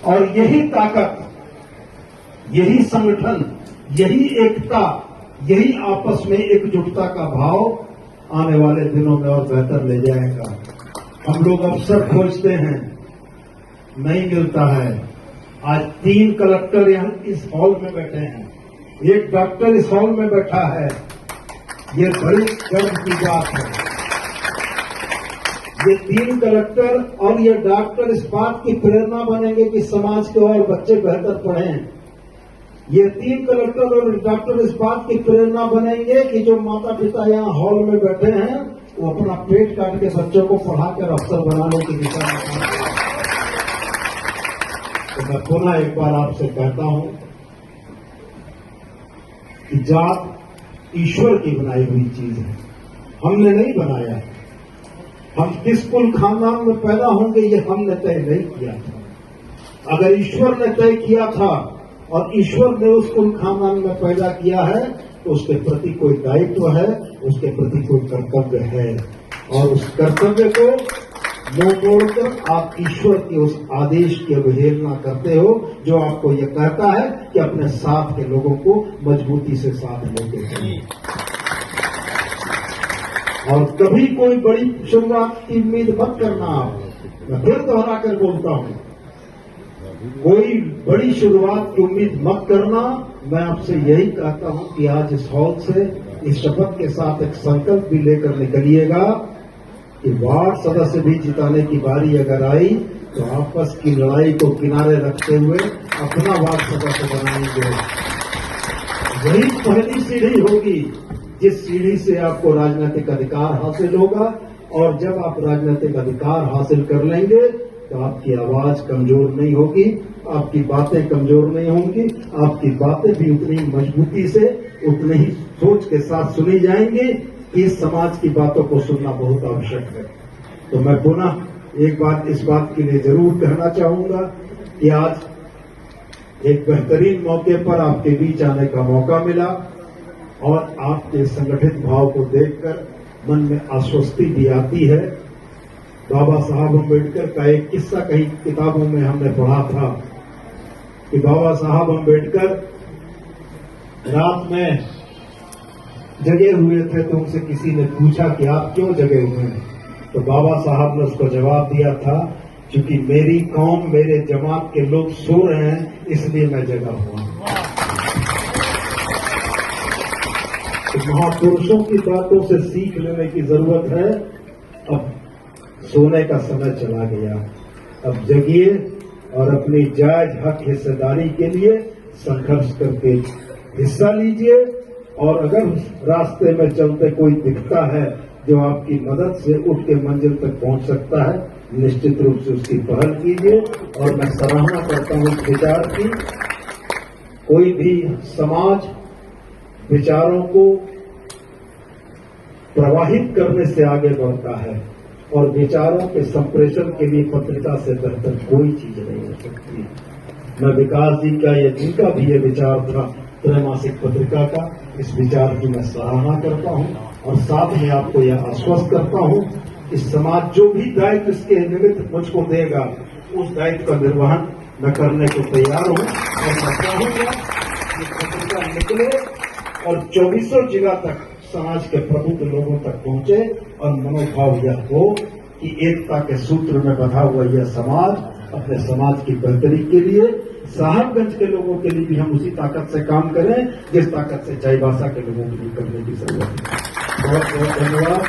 और यही ताकत, यही संगठन, यही एकता, यही आपस में एकजुटता का भाव आने वाले दिनों में और बेहतर ले जाएगा। हम लोग अवसर खोजते हैं, नहीं मिलता है। आज 3 कलेक्टर यहाँ इस हॉल में बैठे हैं, 1 डॉक्टर इस हॉल में बैठा है। ये बड़ी गर्व की बात है। ये 3 कलेक्टर और ये डॉक्टर इस बात की प्रेरणा बनेंगे कि समाज के और बच्चे बेहतर पढ़ें। ये 3 कलेक्टर और डॉक्टर इस बात की प्रेरणा बनेंगे कि जो माता पिता यहाँ हॉल में बैठे हैं वो अपना पेट काट के बच्चों को पढ़ाकर अफसर बनाने की दिशा में। तो मैं पुनः एक बार आपसे कहता हूं कि जात ईश्वर की बनाई हुई चीज है, हमने नहीं बनाया। हम किस कुल खानदान में पैदा होंगे ये हमने तय नहीं किया था। अगर ईश्वर ने तय किया था और ईश्वर ने उस कुल खानदान में पैदा किया है तो उसके प्रति कोई दायित्व है, उसके प्रति कोई कर्तव्य है। और उस कर्तव्य को मुंह मोड़कर आप ईश्वर के उस आदेश की अवहेलना करते हो जो आपको ये कहता है कि अपने साथ के लोगों को मजबूती से साथ लेके चलिए। और कभी कोई बड़ी शुरुआत की उम्मीद मत करना। आप, मैं फिर दोहरा कर बोलता हूं, कोई बड़ी शुरुआत की उम्मीद मत करना। मैं आपसे यही कहता हूं कि आज इस हॉल से इस शपथ के साथ एक संकल्प भी लेकर निकलिएगा कि वार्ड सदस्य भी जिताने की बारी अगर आई तो आपस की लड़ाई को किनारे रखते हुए अपना वार्ड सदस्य बनाएंगे। यही पहली सीढ़ी होगी जिस सीढ़ी से आपको राजनीतिक अधिकार हासिल होगा। और जब आप राजनीतिक अधिकार हासिल कर लेंगे तो आपकी आवाज कमजोर नहीं होगी, आपकी बातें कमजोर नहीं होंगी, आपकी बातें भी उतनी मजबूती से, उतने ही सोच के साथ सुनी जाएंगी कि इस समाज की बातों को सुनना बहुत आवश्यक है। तो मैं पुनः एक बात इस बात के लिए जरूर कहना चाहूंगा कि आज एक बेहतरीन मौके पर आपके बीच आने का मौका मिला और आपके संगठित भाव को देखकर मन में आश्वस्ति भी आती है। बाबा साहब अम्बेडकर का एक किस्सा कई किताबों में हमने पढ़ा था कि बाबा साहब अम्बेडकर रात में जगे हुए थे तो उनसे किसी ने पूछा कि आप क्यों जगे हुए हैं? तो बाबा साहब ने उसको जवाब दिया था, क्योंकि मेरी कौम, मेरे जमात के लोग सो रहे हैं इसलिए मैं जगा हुआ हूं। तो महापुरुषों की बातों से सीख लेने की जरूरत है। अब सोने का समय चला गया, अब जगिए और अपनी जायज हक हिस्सेदारी के लिए संघर्ष करके हिस्सा लीजिए। और अगर रास्ते में चलते कोई दिखता है जो आपकी मदद से उठ के मंजिल तक पहुंच सकता है, निश्चित रूप से उसकी पहल कीजिए। और मैं सराहना करता हूं इस विचार की। कोई भी समाज विचारों को प्रवाहित करने से आगे बढ़ता है और विचारों के संप्रेषण के लिए पत्रिका से बेहतर कोई चीज नहीं हो सकती। मैं विकास जी का या जिनका भी ये विचार था त्रैमासिक पत्रिका का, इस विचार की मैं सराहना करता हूं और साथ में आपको यह आश्वस्त करता हूं कि समाज जो भी दायित्व इसके निमित्त मुझको देगा उस दायित्व का निर्वहन मैं करने को तैयार हूं। और मैं चाहूंगा कि पत्रिका निकले और 24 जिला तक समाज के प्रबुद्ध लोगों तक पहुंचे और मनोभाव यह हो कि एकता के सूत्र में बंधा हुआ यह समाज अपने समाज की बेहतरी के लिए, साहबगंज के लोगों के लिए भी हम उसी ताकत से काम करें जिस ताकत से चाईबासा के लोगों के लिए करने की जरूरत है। बहुत बहुत धन्यवाद।